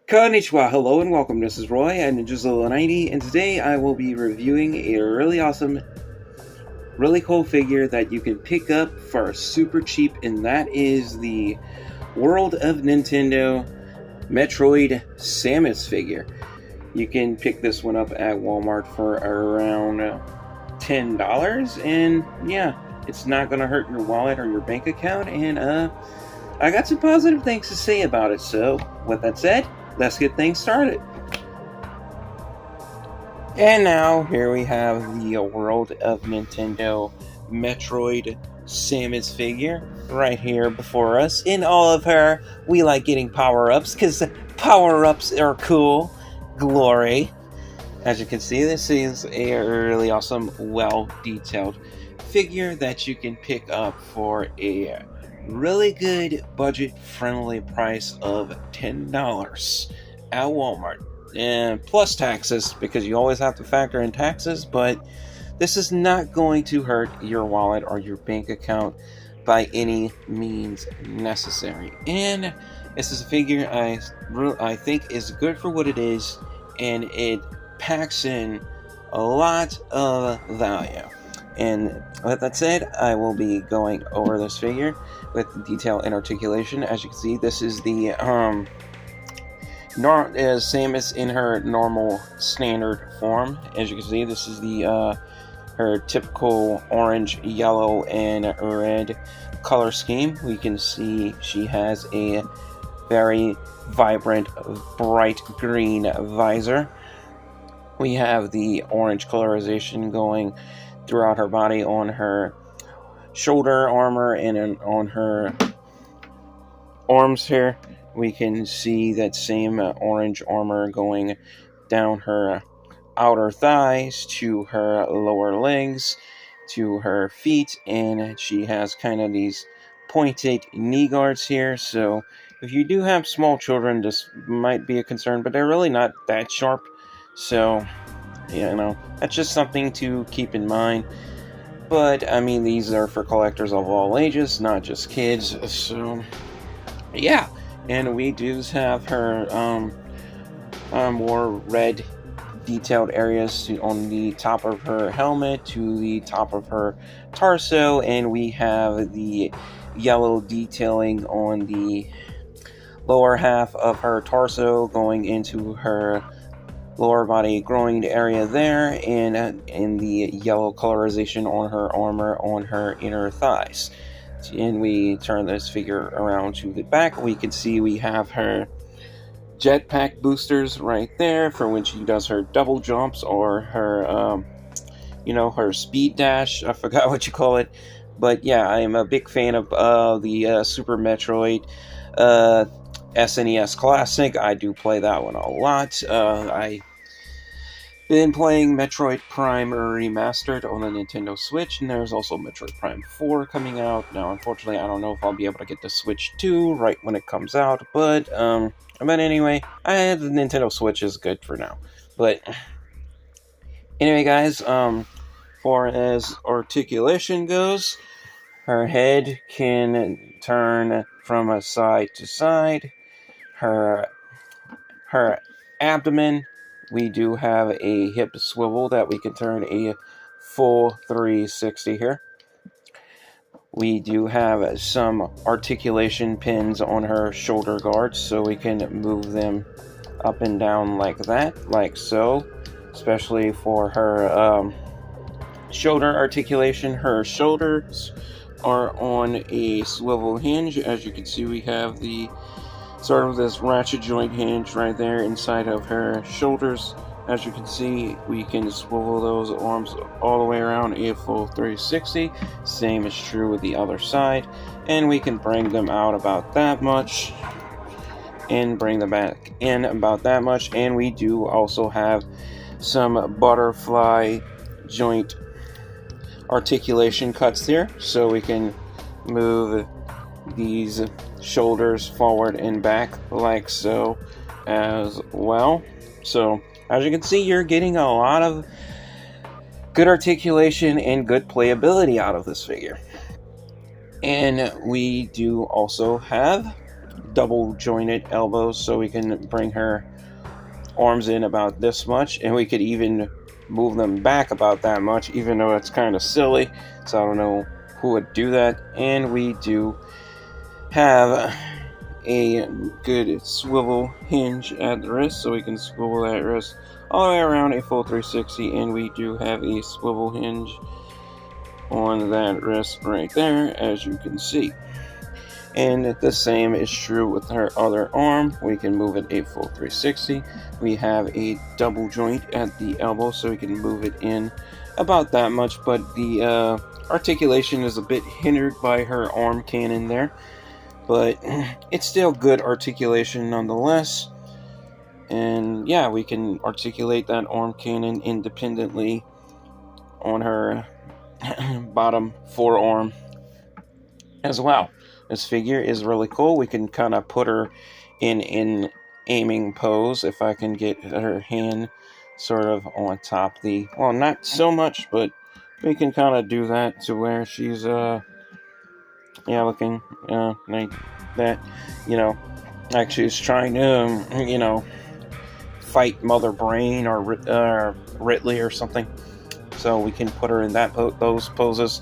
Konnichiwa, hello and welcome. This is Roy at Ninja's90, and today I will be reviewing a really awesome, really cool figure that you can pick up for super cheap, and that is the World of Nintendo Metroid Samus figure. You can pick this one up at Walmart for around $10, and yeah, it's not going to hurt your wallet or your bank account, and I got some positive things to say about it. So, with that said, let's get things started. And now, here we have the World of Nintendo Metroid Samus figure right here before us. In all of her, we like getting power-ups, because power-ups are cool. Glory. As you can see, this is a really awesome, well-detailed figure that you can pick up for a really good budget-friendly price of $10 at Walmart, and plus taxes, because you always have to factor in taxes. But this is not going to hurt your wallet or your bank account by any means necessary. And this is a figure I think is good for what it is, and it packs in a lot of value. And with that said, I will be going over this figure with detail and articulation. As you can see, this is the Samus in her normal standard form. As you can see, this is the her typical orange, yellow, and red color scheme. We can see she has a very vibrant, bright green visor. We have the orange colorization going throughout her body on her shoulder armor and on her arms here. We can see that same orange armor going down her outer thighs to her lower legs to her feet, and she has kind of these pointed knee guards here. So if you do have small children, this might be a concern, but they're really not that sharp. So that's just something to keep in mind. But I mean, these are for collectors of all ages, not just kids. So yeah, and we do have her more red detailed areas on the top of her helmet to the top of her torso, and we have the yellow detailing on the lower half of her torso going into her lower body groin area there, and in the yellow colorization on her armor on her inner thighs. And we turn this figure around to the back. We can see we have her jetpack boosters right there for when she does her double jumps or her her speed dash. I forgot what you call it, but yeah, I am a big fan of the Super Metroid SNES Classic. I do play that one a lot. I've been playing Metroid Prime Remastered on the Nintendo Switch, and there's also Metroid Prime 4 coming out. Now, unfortunately, I don't know if I'll be able to get the Switch 2 right when it comes out, but anyway, the Nintendo Switch is good for now. But anyway, guys, far as articulation goes, her head can turn from a side to side. Her abdomen, we do have a hip swivel that we can turn a full 360 here. We do have some articulation pins on her shoulder guards, so we can move them up and down like that, like so, especially for her shoulder articulation. Her shoulders are on a swivel hinge. As you can see, we have the sort of this ratchet joint hinge right there inside of her shoulders. As you can see, we can swivel those arms all the way around a full 360. Same is true with the other side. And we can bring them out about that much and bring them back in about that much. And we do also have some butterfly joint articulation cuts there, so we can move these shoulders forward and back like so as well. So as you can see, you're getting a lot of good articulation and good playability out of this figure. And we do also have double jointed elbows, so we can bring her arms in about this much, and we could even move them back about that much, even though it's kind of silly, so I don't know who would do that. And we do have a good swivel hinge at the wrist, so we can swivel that wrist all the way around a full 360, and we do have a swivel hinge on that wrist right there, as you can see. And the same is true with her other arm. We can move it a full 360. We have a double joint at the elbow, so we can move it in about that much, but the articulation is a bit hindered by her arm cannon there, but it's still good articulation nonetheless. And yeah, we can articulate that arm cannon independently on her bottom forearm as well. This figure is really cool. We can kind of put her in an aiming pose if I can get her hand sort of on top well, not so much, but we can kind of do that to where she's looking like that, like she's trying to fight Mother Brain or Ridley or something. So we can put her in those poses.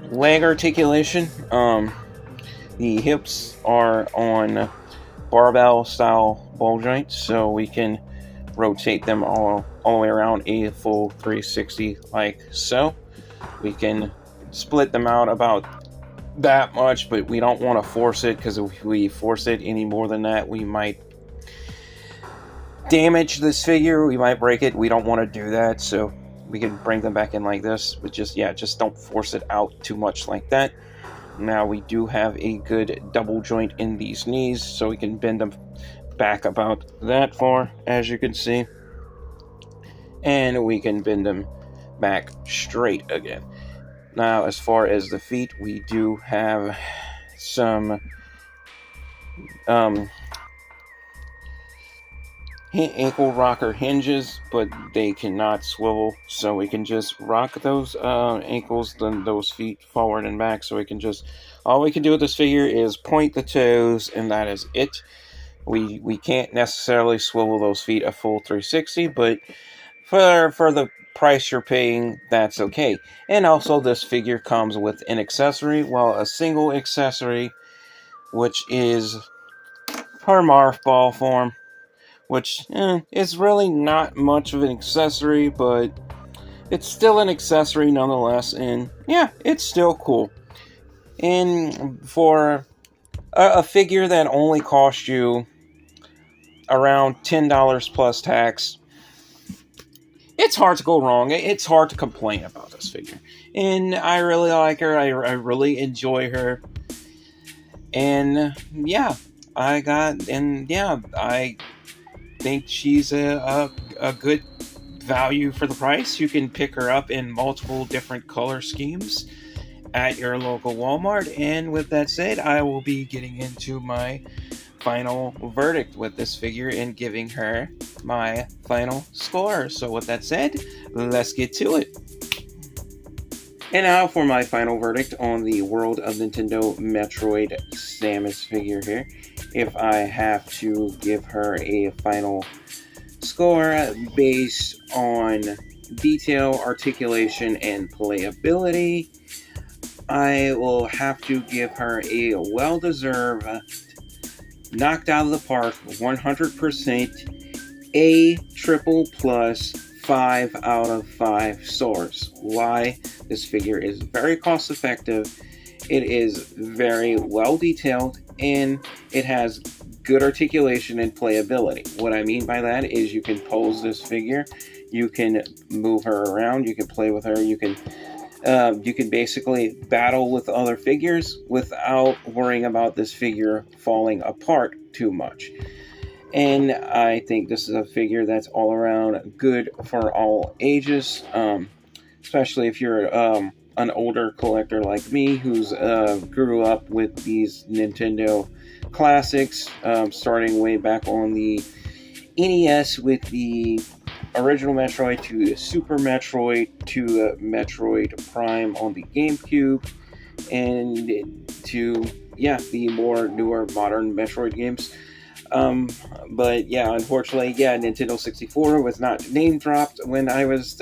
Leg articulation. The hips are on barbell style ball joints, so we can rotate them all the way around a full 360 like so. We can split them out about that much, but we don't want to force it, because if we force it any more than that, we might damage this figure, we might break it. We don't want to do that, so we can bring them back in like this, but just don't force it out too much like that. Now we do have a good double joint in these knees, so we can bend them back about that far, as you can see, and we can bend them back straight again. Now, as far as the feet, we do have some ankle rocker hinges, but they cannot swivel, so we can just rock those ankles, then those feet forward and back. So we can all we can do with this figure is point the toes, and that is it. We can't necessarily swivel those feet a full 360, but for the price you're paying, that's okay. And also, this figure comes with an accessory, a single accessory, which is her Marth ball form, which is really not much of an accessory, but it's still an accessory nonetheless, and yeah, it's still cool. And for a figure that only cost you around $10 plus tax, it's hard to go wrong. It's hard to complain about this figure. And I really like her. I really enjoy her. And yeah, I think she's a good value for the price. You can pick her up in multiple different color schemes at your local Walmart. And with that said, I will be getting into my final verdict with this figure and giving her my final score. So with that said, let's get to it. And now for my final verdict on the World of Nintendo Metroid Samus figure here. If I have to give her a final score based on detail, articulation, and playability, I will have to give her a well-deserved, knocked out of the park, 100% A triple plus 5 out of 5 stars. Why? This figure is very cost effective, it is very well detailed, and it has good articulation and playability. What I mean by that is you can pose this figure, you can move her around, you can play with her, you can basically battle with other figures without worrying about this figure falling apart too much. And I think this is a figure that's all around good for all ages, especially if you're an older collector like me who's grew up with these Nintendo classics, starting way back on the NES with the original Metroid to Super Metroid to Metroid Prime on the GameCube, and to yeah, the more newer modern Metroid games. Um, but yeah, unfortunately, yeah, Nintendo 64 was not name dropped when I was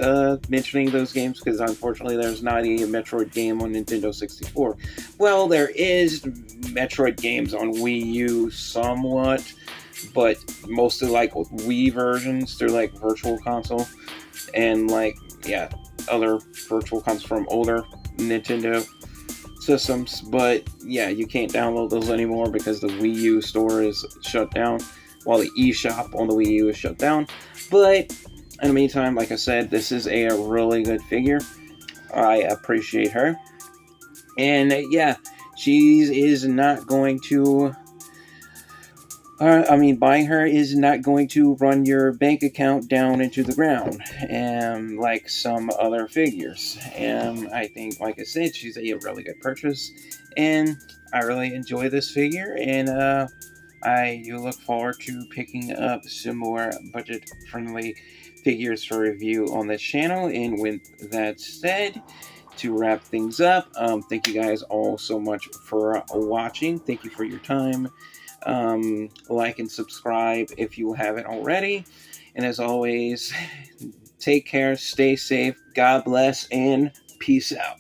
mentioning those games because unfortunately there's not a Metroid game on Nintendo 64. Well, there is Metroid games on Wii U somewhat, but mostly like Wii versions through like Virtual Console and like, yeah, other Virtual Consoles from older Nintendo systems, but yeah, you can't download those anymore because the Wii U store is shut down, while the eShop on the Wii U is shut down. But in the meantime, like I said, this is a really good figure. I appreciate her, and yeah, she is not going to. Buying her is not going to run your bank account down into the ground, like some other figures. I think, like I said, she's a really good purchase, and I really enjoy this figure, and I do look forward to picking up some more budget-friendly figures for review on this channel. And with that said, to wrap things up, thank you guys all so much for watching. Thank you for your time. Like and subscribe if you haven't already. And as always, take care, stay safe, God bless, and peace out.